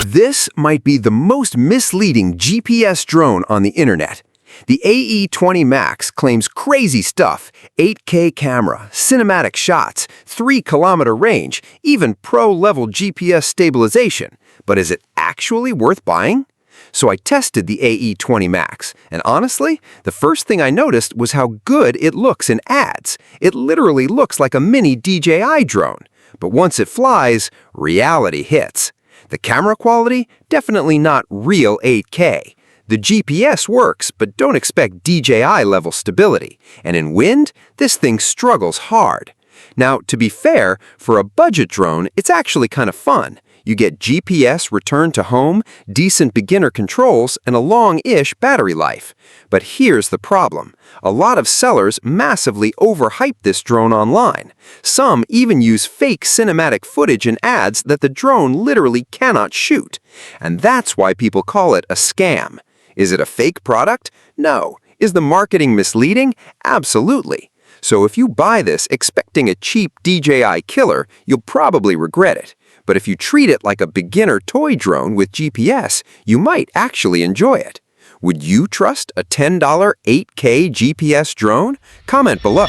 This might be the most misleading GPS drone on the internet. The AE20 MAX claims crazy stuff: 8K camera, cinematic shots, 3-kilometer range, even pro-level GPS stabilization. But is it actually worth buying? So I tested the AE20 MAX, and honestly, the first thing I noticed was how good it looks in ads. It literally looks like a mini DJI drone. But once it flies, reality hits. The camera quality? Definitely not real 8K. The GPS works, but don't expect DJI-level stability. And in wind, this thing struggles hard. Now, to be fair, for a budget drone, it's actually kind of fun. You get GPS return to home, decent beginner controls, and a long-ish battery life. But here's the problem. A lot of sellers massively overhype this drone online. Some even use fake cinematic footage in ads that the drone literally cannot shoot. And that's why people call it a scam. Is it a fake product? No. Is the marketing misleading? Absolutely. So if you buy this expecting a cheap DJI killer, you'll probably regret it. But if you treat it like a beginner toy drone with GPS, you might actually enjoy it. Would you trust a $10 8K GPS drone? Comment below.